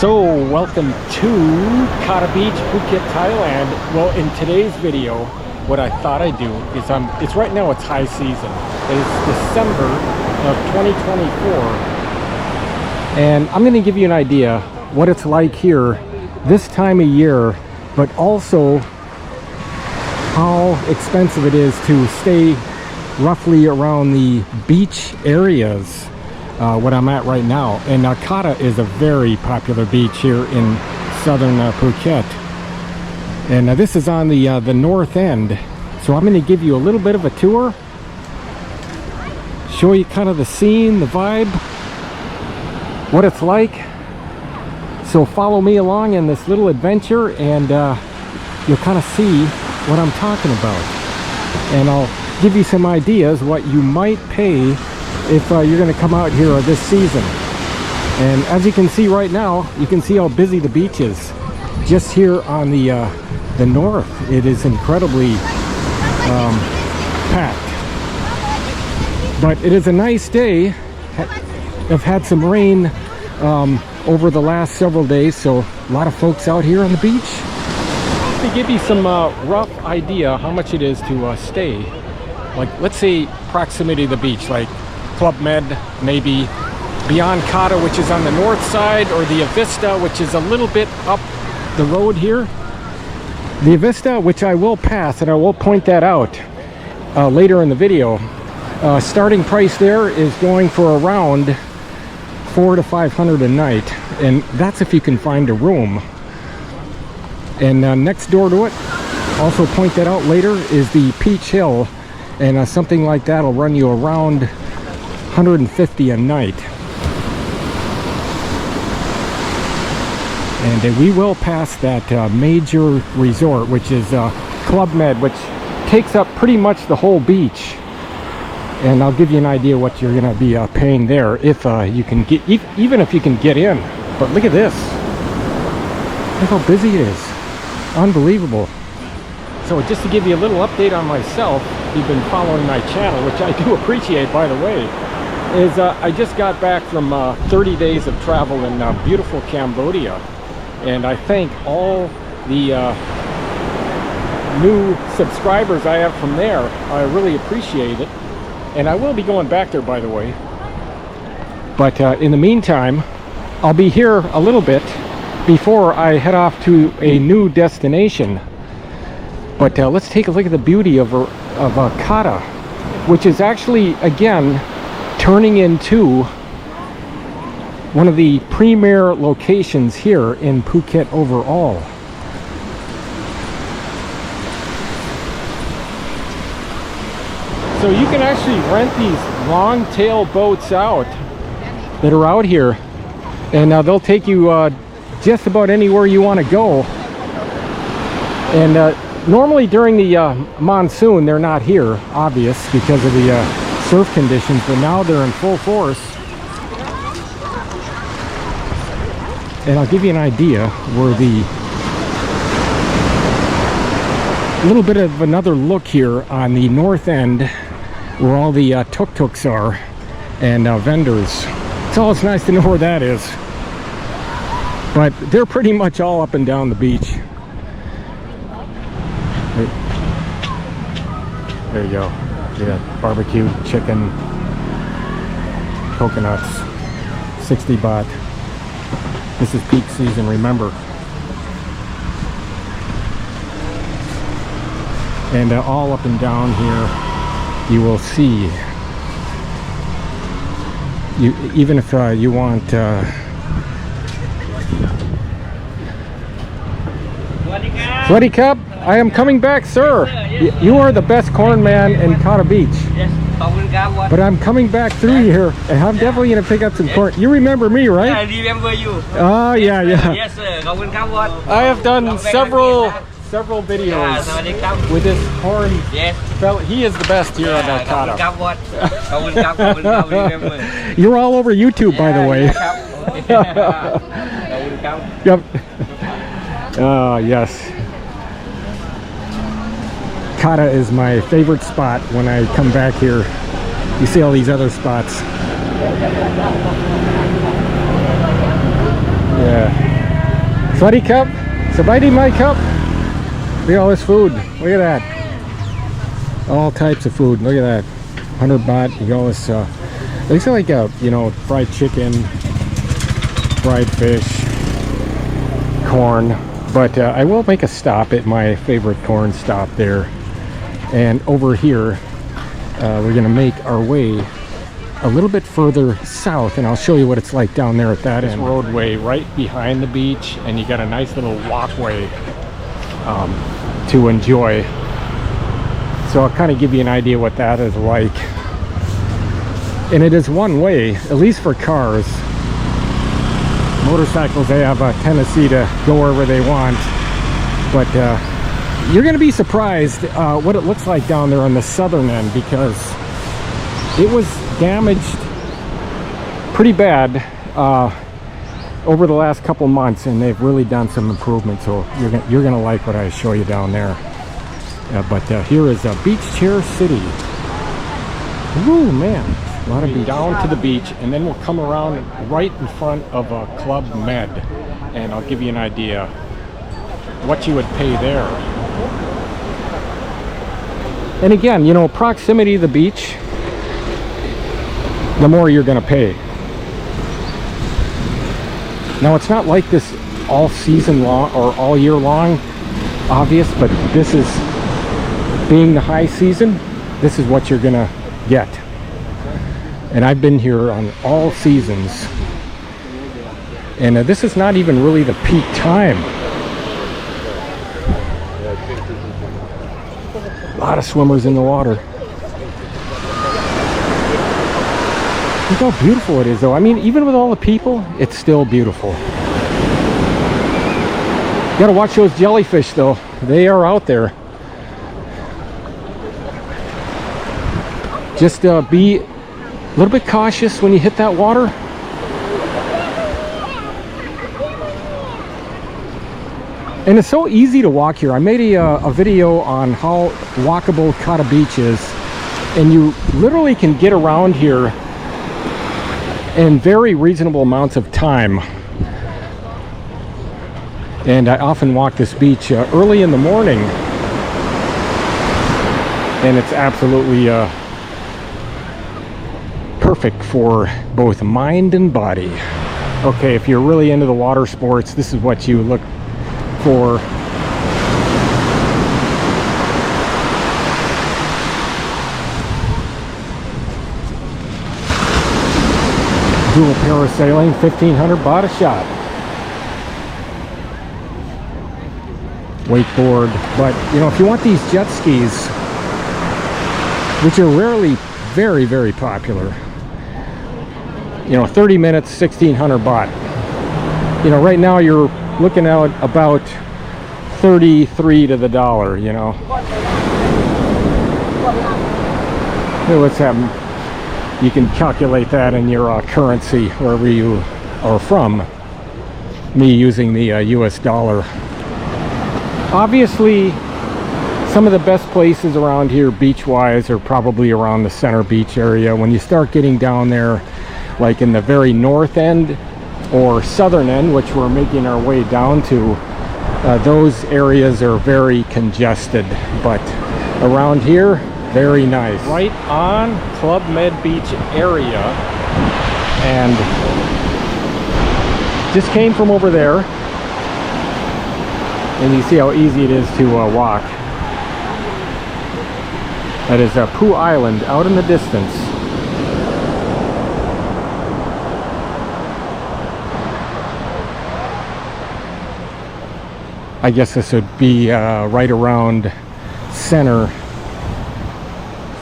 So welcome to Kata Beach, Phuket, Thailand. Well, in today's video, what I thought I'd do is it's right now, it's high season. It's December of 2024. And I'm going to give you an idea what it's like here this time of year, but also how expensive it is to stay roughly around the beach areas. What I'm at right now, and Kata is a very popular beach here in southern Phuket, and this is on the north end. So I'm going to give you a little bit of a tour, show you kind of the scene, the vibe, what it's like. So follow me along in this little adventure, and you'll kind of see what I'm talking about, and I'll give you some ideas what you might pay if you're going to come out here this season. And as you can see right now, you can see how busy the beach is. Just here on the north, it is incredibly packed. But it is a nice day. I've had some rain over the last several days, so a lot of folks out here on the beach. To give you some rough idea how much it is to stay, like let's say proximity to the beach, like Club Med, maybe beyond Kata, which is on the north side, or the Vista, which is a little bit up the road here. The Vista, which I will pass, and I will point that out later in the video. Starting price there is going for around $400 to $500 a night, and that's if you can find a room. And next door to it, also point that out later, is the Peach Hill, and something like that will run you around $150 a night. And we will pass that major resort, which is Club Med, which takes up pretty much the whole beach. And I'll give you an idea what you're going to be paying there if you can get, even if you can get in. But look at this. Look how busy it is. Unbelievable. So just to give you a little update on myself, you've been following my channel, which I do appreciate, by the way, is I just got back from 30 days of travel in beautiful Cambodia, and I thank all the new subscribers I have from there. I really appreciate it, and I will be going back there, by the way. But in the meantime, I'll be here a little bit before I head off to a new destination. But let's take a look at the beauty of Kata, which is actually, again, turning into one of the premier locations here in Phuket overall. So you can actually rent these long tail boats out that are out here, and they'll take you just about anywhere you want to go. And normally during the monsoon, they're not here, obvious, because of the surf conditions, but now they're in full force. And I'll give you an idea where a little bit of another look here on the north end, where all the tuk-tuks are and vendors. It's always nice to know where that is. But they're pretty much all up and down the beach. There you go. Yeah, barbecue, chicken, coconuts, 60 baht. This is peak season, remember. And all up and down here, you will see. Even if you want. Swaddy Cup, I am coming back, sir. You are the best corn man in Kata Beach. Yes, but I'm coming back through here, and I'm definitely going to pick up some corn. You remember me, right? I remember you. Oh, yeah, yeah. Yes, sir. I have done several videos with this corn fella. He is the best here on Kata. You're all over YouTube, by the way. Yep. Yes. Kata is my favorite spot when I come back here. You see all these other spots. Yeah. Sweaty cup, Sabadi my cup. Look at all this food. Look at that. All types of food. Look at that. 100 baht. You got all this. Looks like fried chicken, fried fish, corn. But I will make a stop at my favorite corn stop there. And over here, we're gonna make our way a little bit further south, and I'll show you what it's like down there at that end. Roadway right behind the beach, and you got a nice little walkway to enjoy. So I'll kind of give you an idea what that is like. And it is one way, at least for cars. Motorcycles, they have a tendency to go wherever they want, but you're going to be surprised what it looks like down there on the southern end, because it was damaged pretty bad over the last couple months, and they've really done some improvements. So you're gonna like what I show you down there. But here is Beach Chair City. Woo, man, a lot of beach. Down to the beach, and then we'll come around right in front of Club Med, and I'll give you an idea what you would pay there. And again, proximity to the beach, the more you're going to pay. Now, it's not like this all season long or all year long, obvious, but this is, being the high season, this is what you're going to get. And I've been here on all seasons, and this is not even really the peak time. A lot of swimmers in the water. Look how beautiful it is, though. I mean, even with all the people, it's still beautiful. You gotta watch those jellyfish, though. They are out there. Just be a little bit cautious when you hit that water. And it's so easy to walk here. I made a video on how walkable Kata Beach is, and you literally can get around here in very reasonable amounts of time. And I often walk this beach early in the morning, and it's absolutely perfect for both mind and body. Okay, if you're really into the water sports, this is what you look for. Dual parasailing, 1,500 baht a shot. Wakeboard, but if you want these jet skis, which are rarely very, very popular, 30 minutes, 1,600 baht. Right now you're looking at about 33 to the dollar, Let's have, you can calculate that in your currency wherever you are from. Me using the US dollar. Obviously, some of the best places around here beach-wise are probably around the center beach area. When you start getting down there, like in the very north end or southern end, which we're making our way down to, those areas are very congested. But around here, very nice. Right on Club Med Beach area, and just came from over there, and you see how easy it is to walk. That is Phu Island out in the distance. I guess this would be right around center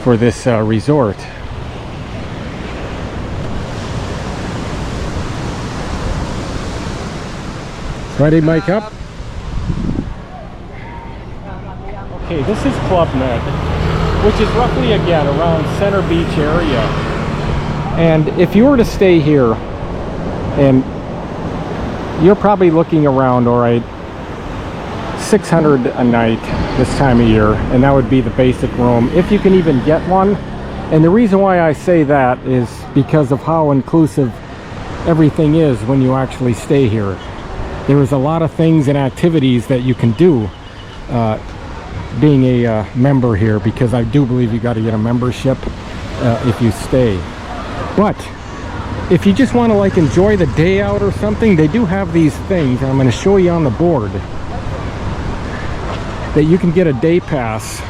for this resort. Ready, mic up? Okay, this is Club Med, which is roughly, again, around Center Beach area. And if you were to stay here, and you're probably looking around, all right, 600 a night this time of year, and that would be the basic room, if you can even get one. And the reason why I say that is because of how inclusive everything is when you actually stay here. there is a lot of things and activities that you can do being a member here, because I do believe you got to get a membership if you stay. But if you just want to like enjoy the day out or something, they do have these things, and I'm going to show you on the board, that you can get a day pass.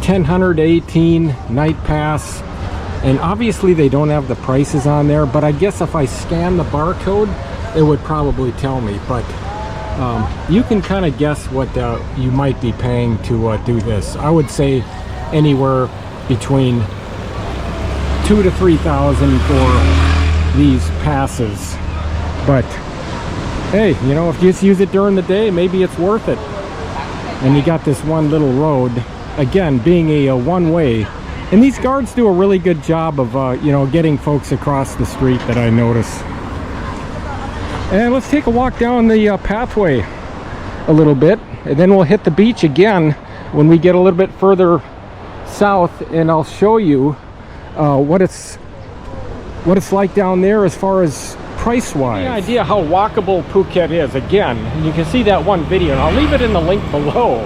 1018 night pass, and obviously they don't have the prices on there, but I guess if I scan the barcode it would probably tell me. But you can kind of guess what you might be paying to do this. I would say anywhere between 2,000 to 3,000 for these passes. But hey, you know, if you just use it during the day, maybe it's worth it. And you got this one little road, again being a one-way, and these guards do a really good job of you know, getting folks across the street, that I notice. And let's take a walk down the pathway a little bit, and then we'll hit the beach again when we get a little bit further south, and I'll show you what it's like down there as far as price-wise. The idea how walkable Phuket is, again, and you can see that one video, and I'll leave it in the link below,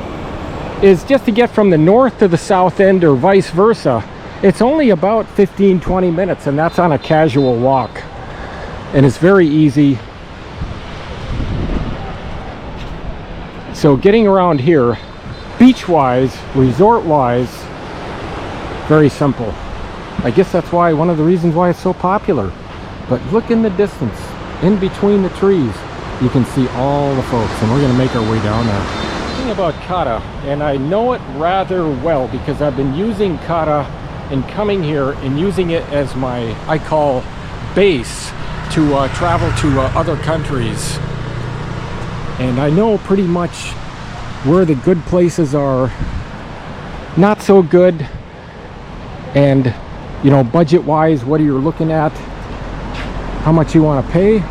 is just to get from the north to the south end or vice versa. It's only about 15-20 minutes, and that's on a casual walk, and it's very easy. So getting around here, beach-wise, resort-wise, very simple. I guess that's why, one of the reasons why it's so popular. But look in the distance, in between the trees, you can see all the folks, and we're going to make our way down there. Thing about Kata, and I know it rather well because I've been using Kata and coming here and using it as my, I call, base to travel to other countries. And I know pretty much where the good places are, not so good, and you know, budget wise, what you're looking at, how much you want to pay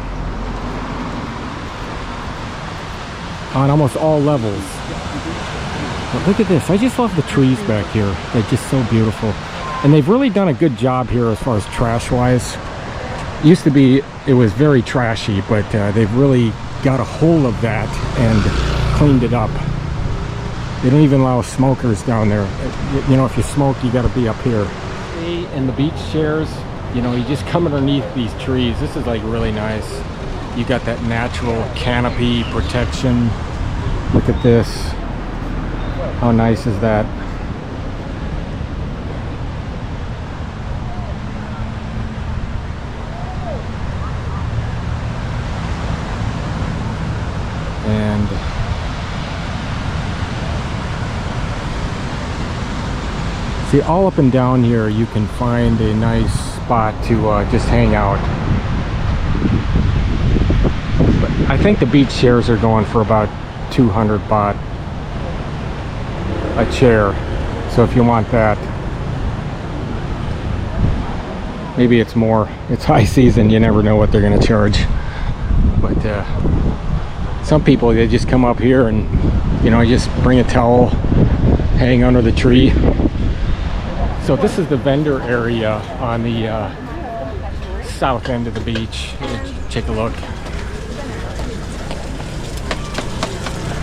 on almost all levels. But look at this, I just love the trees back here. They're just so beautiful, and they've really done a good job here as far as trash wise. Used to be, it was very trashy, but they've really got a hold of that and cleaned it up. They don't even allow smokers down there. You know, if you smoke, you got to be up here. And the beach chairs, you know, you just come underneath these trees. This is like really nice. You got that natural canopy protection. Look at this. How nice is that? And see, all up and down here you can find a nice spot to just hang out. But I think the beach chairs are going for about 200 baht a chair, so if you want that, maybe it's more. It's high season, you never know what they're going to charge. But some people, they just come up here and, you know, just bring a towel, hang under the tree. So this is the vendor area on the south end of the beach. Take a look.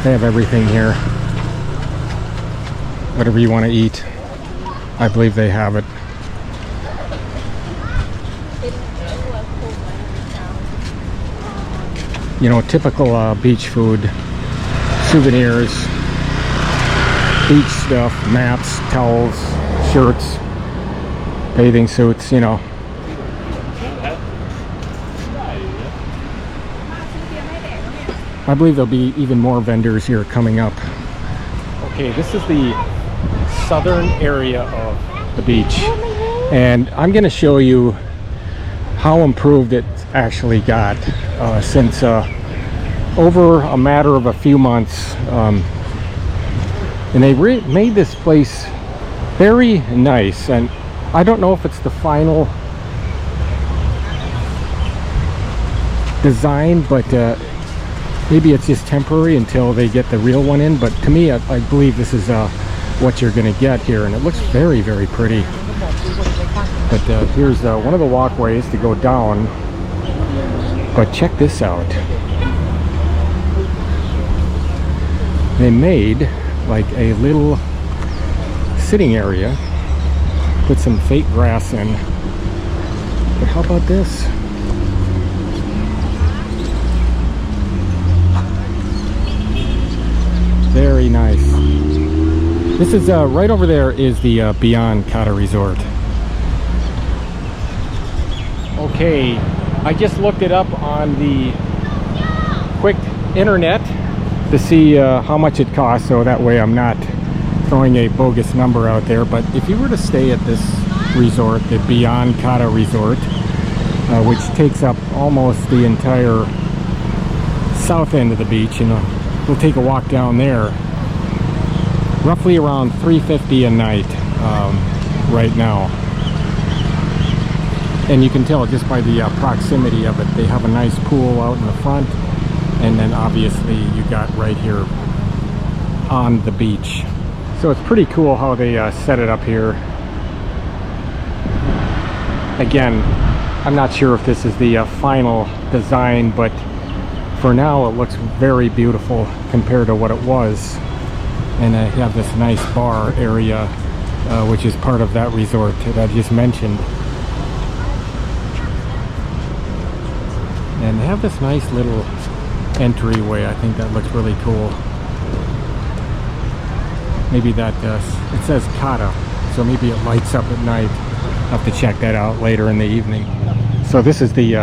They have everything here. Whatever you want to eat, I believe they have it. You know, typical beach food, souvenirs, beach stuff, mats, towels, shirts, bathing suits, you know. I believe there'll be even more vendors here coming up. Okay, this is the southern area of the beach, and I'm going to show you how improved it actually got since over a matter of a few months, and they made this place very nice. And I don't know if it's the final design, but maybe it's just temporary until they get the real one in. But to me, I believe this is what you're going to get here, and it looks very, very pretty. But here's one of the walkways to go down. But check this out. They made like a little sitting area, put some fake grass in. But how about this? Very nice. This is right over there is the Beyond Kata Resort. Okay, I just looked it up on the quick internet to see how much it costs, so that way I'm not throwing a bogus number out there. But if you were to stay at this resort, the Beyond Kata Resort, which takes up almost the entire south end of the beach, we'll take a walk down there, roughly around $350 a night right now. And you can tell just by the proximity of it. They have a nice pool out in the front, and then obviously you got right here on the beach. So it's pretty cool how they set it up here. Again, I'm not sure if this is the final design, but for now it looks very beautiful compared to what it was. And I have this nice bar area, which is part of that resort that I just mentioned. And they have this nice little entryway. I think that looks really cool. Maybe that it says Kata, so maybe it lights up at night. I'll have to check that out later in the evening. So this is the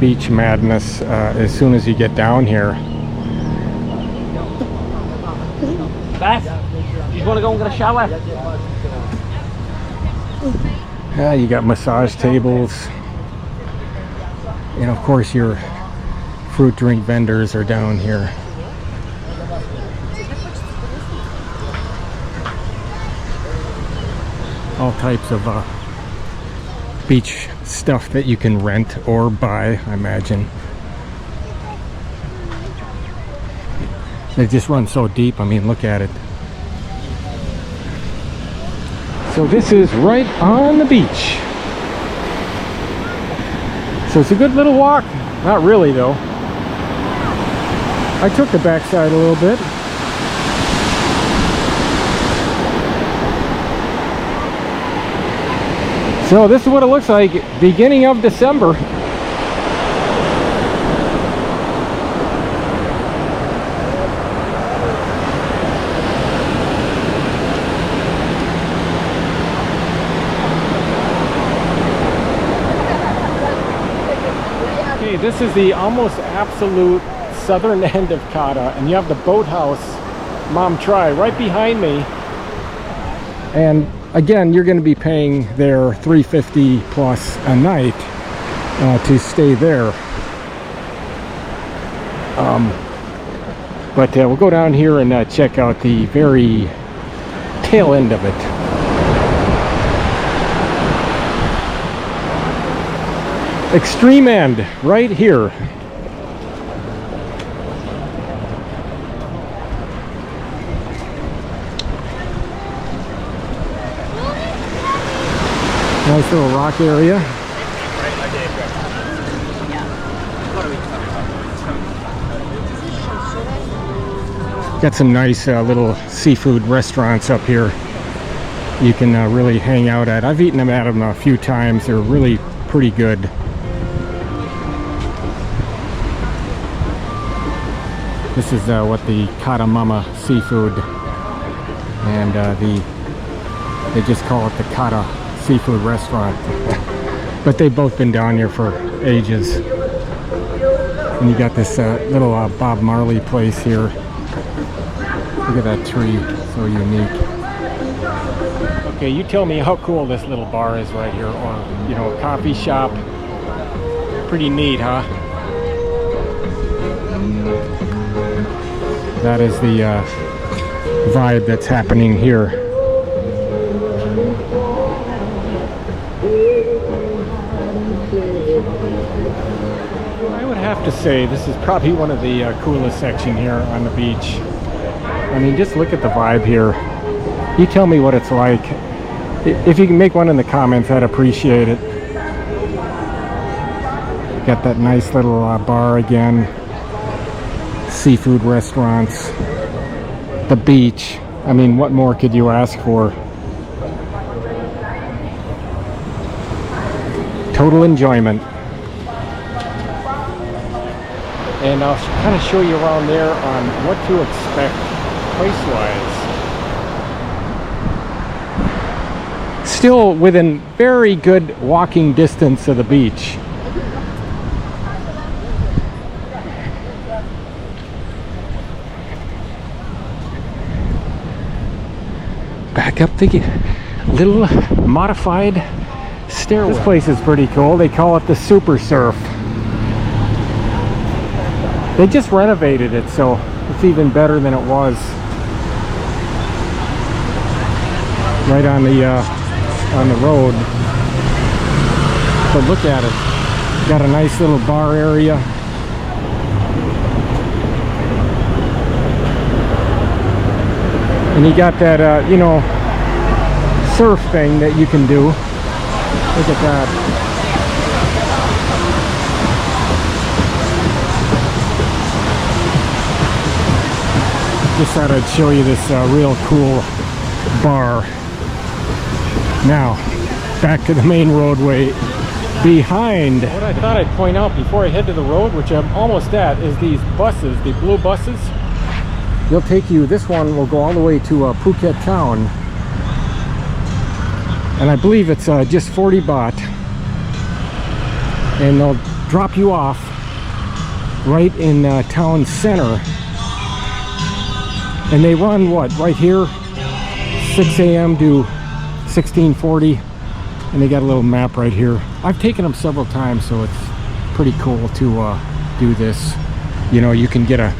beach madness as soon as you get down here. Beth, you want to go and get a shower? Yeah, you got massage tables. And of course your fruit drink vendors are down here. All types of beach stuff that you can rent or buy, I imagine. They just run so deep. I mean, look at it. So this is right on the beach. So it's a good little walk. Not really though. I took the backside a little bit. So this is what it looks like beginning of December. Okay, this is the almost absolute southern end of Kata, and you have the boathouse Mom Try right behind me. And again, you're going to be paying there $350 plus a night to stay there. But we'll go down here and check out the very tail end of it. Extreme end, right here. Nice little rock area. Got some nice little seafood restaurants up here you can really hang out at. I've eaten them at them a few times. They're really pretty good. This is what the Kata Mama seafood, and they just call it the Kata seafood restaurant. But they've both been down here for ages. And you got this little Bob Marley place here. Look at that tree, so unique. Okay, you tell me how cool this little bar is right here, or coffee shop. Pretty neat, huh? That is the vibe that's happening here. I would have to say this is probably one of the coolest section here on the beach. I mean, just look at the vibe here. You tell me what it's like. If you can make one in the comments, I'd appreciate it. Got that nice little bar again. Seafood restaurants. The beach. I mean, what more could you ask for? Total enjoyment. And I'll kind of show you around there on what to expect price-wise. Still within very good walking distance of the beach. Back up the little modified stairwell. This place is pretty cool. They call it the Super Surf. They just renovated it, so it's even better than it was. Right on the road. But look at it. Got a nice little bar area. And you got that, you know, surf thing that you can do. Look at that. Just thought I'd show you this real cool bar. Now, back to the main roadway behind. What I thought I'd point out before I head to the road, which I'm almost at, is these buses, the blue buses. They'll take you, this one will go all the way to Phuket town. And I believe it's just 40 baht. And they'll drop you off right in town center. And they run what, right here, 6 a.m. to 16:40. And they got a little map right here. I've taken them several times, so it's pretty cool to do this. You know, you can get a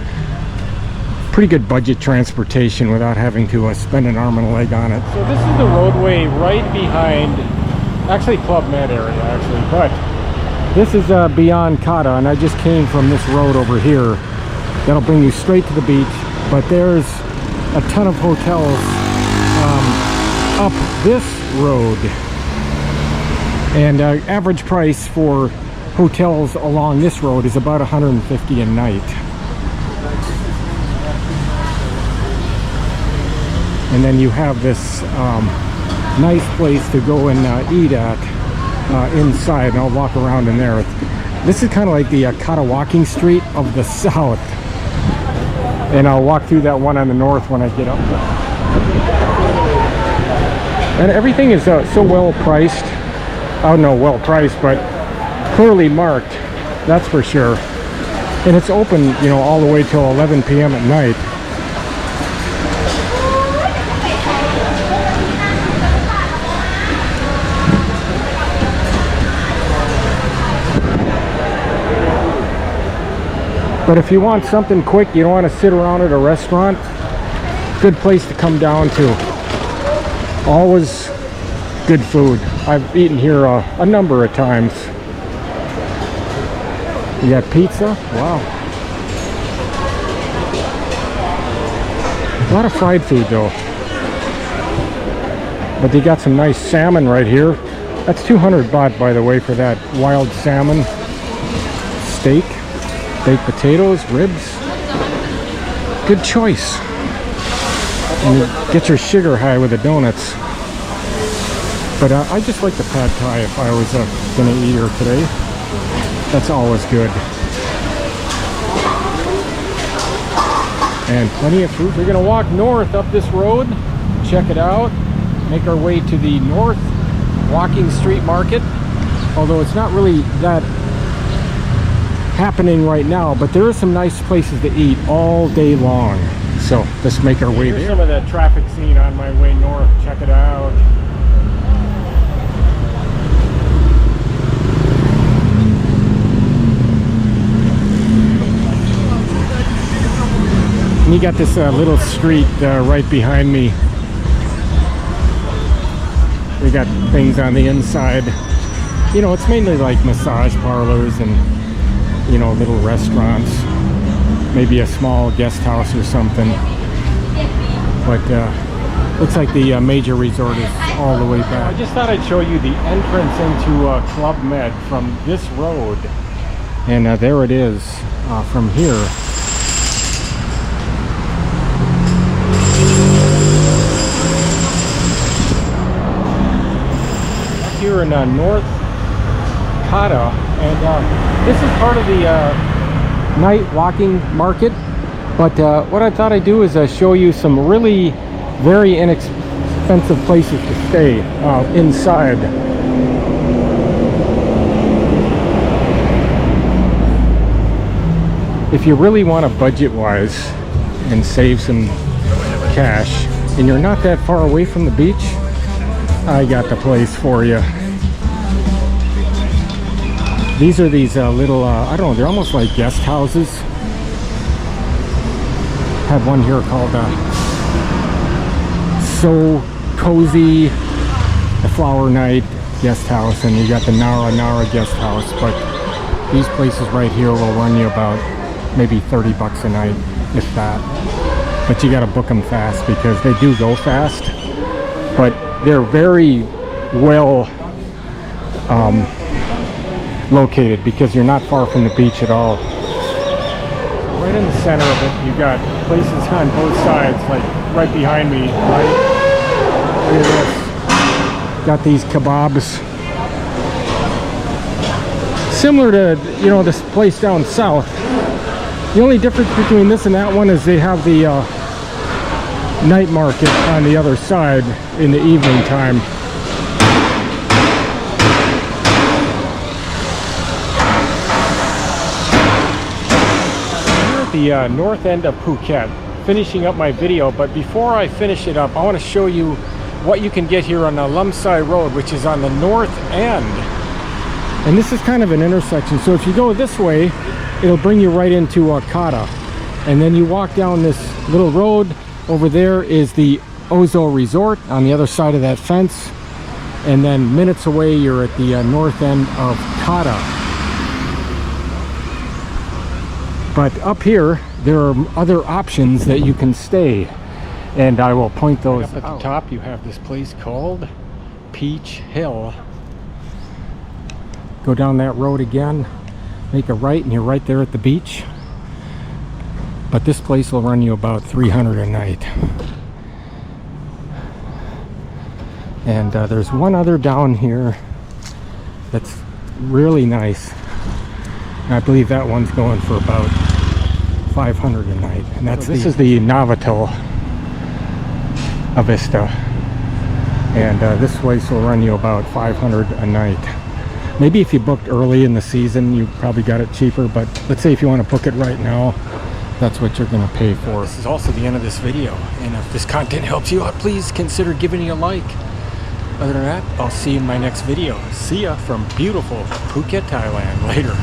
pretty good budget transportation without having to spend an arm and a leg on it. So this is the roadway right behind, actually Club Med area actually, but this is beyond Kata, and I just came from this road over here. That'll bring you straight to the beach, but there's a ton of hotels up this road. And average price for hotels along this road is about 150 a night. And then you have this nice place to go and eat at inside, and I'll walk around in there. This is kind of like the Kata walking street of the south. And I'll walk through that one on the north when I get up there. And everything is so well priced. Oh no, well priced, but clearly marked, that's for sure. And it's open, you know, all the way till 11 p.m. at night. But if you want something quick, you don't want to sit around at a restaurant, good place to come down to. Always good food. I've eaten here a number of times. You got pizza? Wow. A lot of fried food though. But they got some nice salmon right here. That's 200 baht, by the way, for that wild salmon steak. Baked potatoes, ribs. Good choice. And you get your sugar high with the donuts. But I just like the pad thai if I was going to eat here today. That's always good. And plenty of food. We're going to walk north up this road, check it out, make our way to the North Walking Street Market. Although it's not really that happening right now, but there are some nice places to eat all day long. So let's make our way there. Here's some of the traffic scene on my way north. Check it out. And you got this little street right behind me. We got things on the inside. You know, it's mainly like massage parlors and, you know, little restaurants. Maybe a small guest house or something. But looks like the major resort is all the way back. I just thought I'd show you the entrance into Club Med from this road. And there it is from here. Here in North Kata, and this is part of the night walking market. But what I thought I'd do is show you some really very inexpensive places to stay inside. If you really want to budget wise and save some cash and you're not that far away from the beach, I got the place for you. These are these little, I don't know, they're almost like guest houses. Have one here called So Cozy, the Flower Night guest house, and you got the Nara guest house. But these places right here will run you about maybe 30 bucks a night, if that. But you got to book them fast because they do go fast. But they're very well located because you're not far from the beach at all. Right in the center of it, you got places on both sides, like right behind me, right? Look at this. Got these kebabs. Similar to, you know, this place down south. The only difference between this and that one is they have the night market on the other side in the evening time. The north end of Phuket, finishing up my video. But before I finish it up, I want to show you what you can get here on the Lumsai Road, which is on the north end. And this is kind of an intersection, so if you go this way, it'll bring you right into Kata. And then you walk down this little road. Over there is the Ozo Resort on the other side of that fence. And then minutes away, you're at the north end of Kata. But up here, there are other options that you can stay, and I will point those out. Up at the top, you have this place called Peach Hill. Go down that road again, make a right, and you're right there at the beach. But this place will run you about $300 a night. And there's one other down here that's really nice. I believe that one's going for about $500 a night, and that's this is the Novotel Avista, and this place will run you about $500 a night. Maybe if you booked early in the season, you probably got it cheaper. But let's say if you want to book it right now, that's what you're going to pay for. This is also the end of this video, and if this content helps you out, please consider giving it a like. Other than that, I'll see you in my next video. See ya from beautiful Phuket, Thailand. Later.